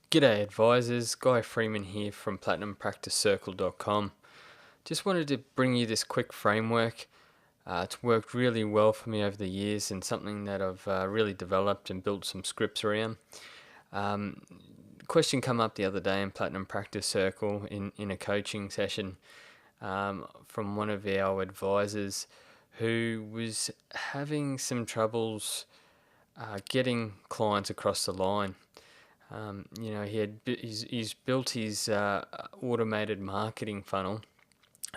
G'day advisors, Guy Freeman here from PlatinumPracticeCircle.com. Just wanted to bring you this quick framework. It's worked really well for me over the years and something that I've really developed and built some scripts around. Question come up the other day in Platinum Practice Circle in a coaching session from one of our advisors who was having some troubles getting clients across the line. He's built his automated marketing funnel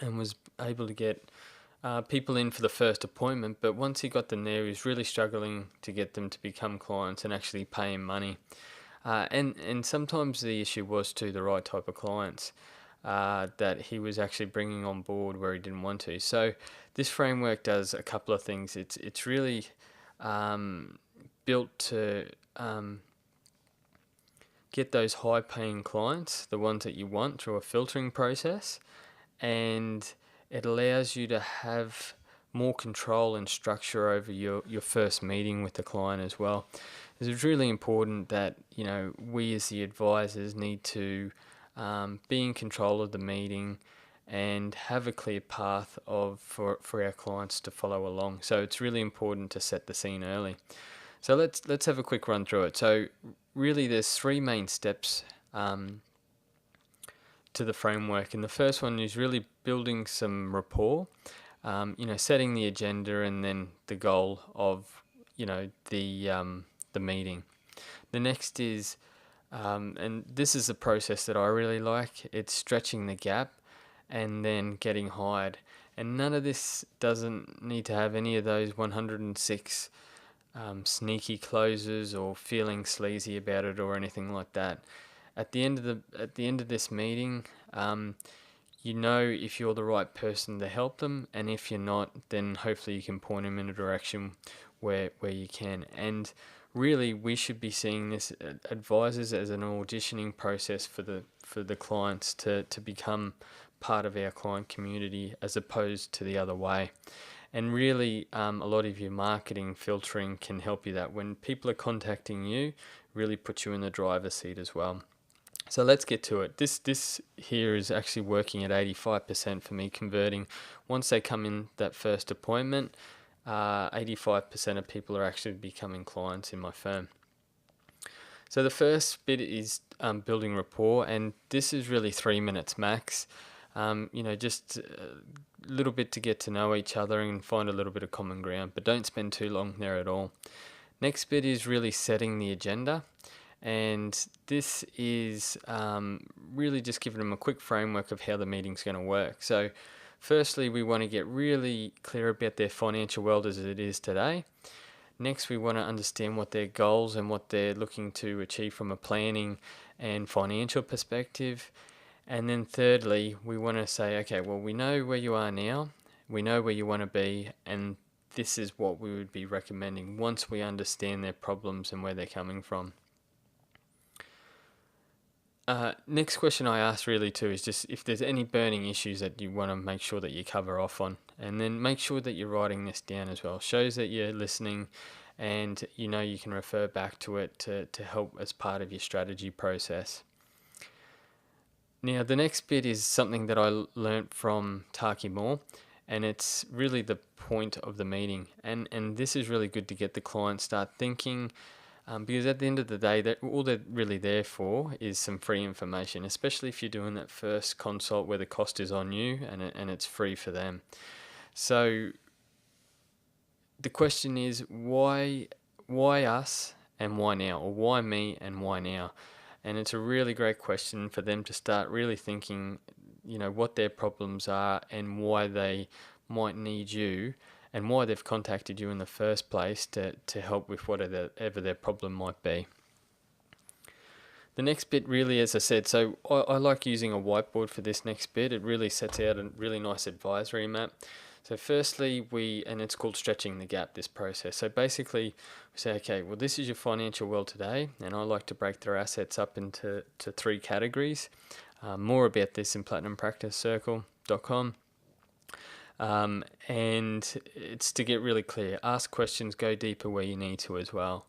and was able to get people in for the first appointment, but once he got them there, he was really struggling to get them to become clients and actually pay him money. And sometimes the issue was to the right type of clients that he was actually bringing on board where he didn't want to. So this framework does a couple of things. It's really built to get those high paying clients, the ones that you want, through a filtering process, and it allows you to have more control and structure over your first meeting with the client as well. It's really important that we as the advisors need to be in control of the meeting and have a clear path for our clients to follow along. So it's really important to set the scene early. So let's have a quick run through it. So really there's three main steps to the framework, and the first one is really building some rapport, setting the agenda and then the goal of the meeting. The next is and this is a process that I really like, it's stretching the gap and then getting hired. And none of this doesn't need to have any of those 106 sneaky closes or feeling sleazy about it or anything like that. At the end of this meeting, if you're the right person to help them, and if you're not, then hopefully you can point them in a direction where you can. And really, we should be seeing this advisors as an auditioning process for the clients to become part of our client community, as opposed to the other way. And really, a lot of your marketing filtering can help you that. When people are contacting you, really put you in the driver's seat as well. So let's get to it. This here is actually working at 85% for me, converting. Once they come in that first appointment, 85% of people are actually becoming clients in my firm. So the first bit is building rapport, and this is really 3 minutes max. Just a little bit to get to know each other and find a little bit of common ground, but don't spend too long there at all. Next bit is really setting the agenda, and this is really just giving them a quick framework of how the meeting's going to work. So firstly, we want to get really clear about their financial world as it is today. Next, we want to understand what their goals and what they're looking to achieve from a planning and financial perspective. And then thirdly, we want to say, okay, well, we know where you are now, we know where you want to be, and this is what we would be recommending once we understand their problems and where they're coming from. Next question I asked really too is just if there's any burning issues that you want to make sure that you cover off on, and then make sure that you're writing this down as well. Shows that you're listening, and you can refer back to it to help as part of your strategy process. Now, the next bit is something that I learnt from Taki Moore, and it's really the point of the meeting. And this is really good to get the client start thinking, because at the end of the day, all they're really there for is some free information, especially if you're doing that first consult where the cost is on you and it's free for them. So the question is, why us and why now? Or why me and why now? And it's a really great question for them to start really thinking, what their problems are and why they might need you and why they've contacted you in the first place to help with whatever their problem might be. The next bit really, as I said, so I like using a whiteboard for this next bit. It really sets out a really nice advisory map. So firstly, and it's called stretching the gap, this process. So basically, we say, okay, well, this is your financial world today, and I like to break their assets up into 3 categories. More about this in PlatinumPracticeCircle.com. And it's to get really clear. Ask questions, go deeper where you need to as well.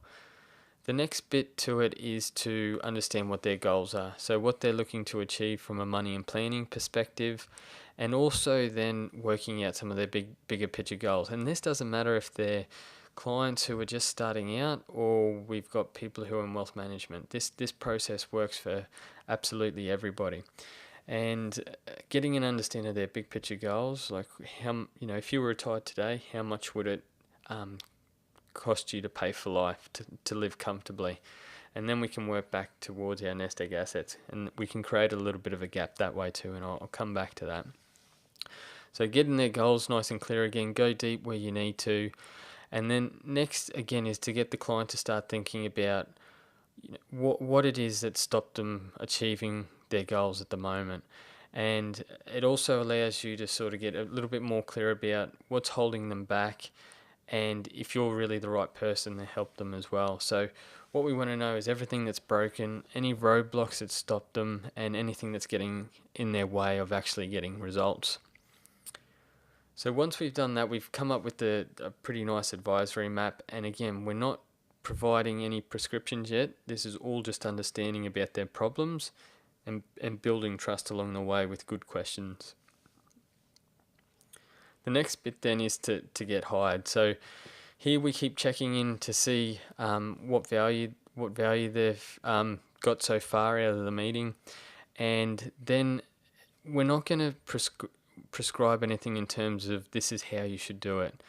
The next bit to it is to understand what their goals are. So what they're looking to achieve from a money and planning perspective, and also then working out some of their bigger picture goals. And this doesn't matter if they're clients who are just starting out or we've got people who are in wealth management. This process works for absolutely everybody. And getting an understanding of their big picture goals, like how, if you were retired today, how much would it cost you to pay for life, to live comfortably? And then we can work back towards our nest egg assets, and we can create a little bit of a gap that way too, and I'll come back to that. So getting their goals nice and clear again, go deep where you need to. And then next again is to get the client to start thinking about what it is that stopped them achieving their goals at the moment. And it also allows you to sort of get a little bit more clear about what's holding them back, and if you're really the right person to help them as well. So what we want to know is everything that's broken, any roadblocks that stop them, and anything that's getting in their way of actually getting results. So once we've done that, we've come up with a pretty nice advisory map. And again, we're not providing any prescriptions yet. This is all just understanding about their problems and building trust along the way with good questions. The next bit then is to get hired. So here we keep checking in to see what value they've got so far out of the meeting, and then we're not going to prescribe anything in terms of this is how you should do it.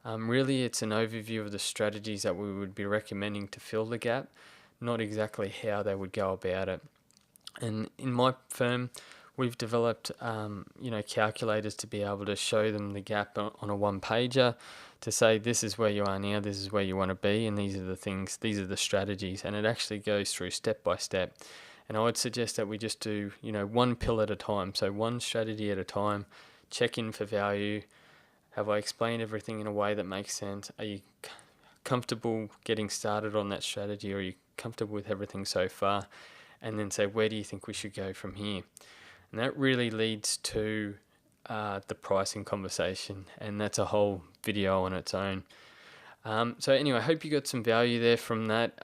Really, it's an overview of the strategies that we would be recommending to fill the gap, not exactly how they would go about it. And in my firm, we've developed calculators to be able to show them the gap on a one-pager to say this is where you are now, this is where you want to be, and these are the things, these are the strategies. And it actually goes through step by step. And I would suggest that we just do, one pill at a time. So one strategy at a time, check in for value. Have I explained everything in a way that makes sense? Are you comfortable getting started on that strategy? Or are you comfortable with everything so far? And then say, where do you think we should go from here? And that really leads to the pricing conversation. And that's a whole video on its own. So anyway, I hope you got some value there from that.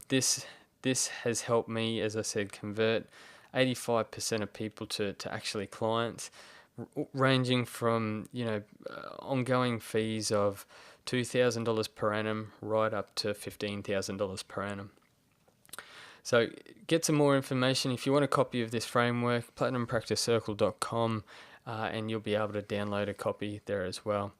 This has helped me, as I said, convert 85% of people to actually clients, ranging from ongoing fees of $2,000 per annum right up to $15,000 per annum. So get some more information. If you want a copy of this framework, platinumpracticecircle.com, and you'll be able to download a copy there as well.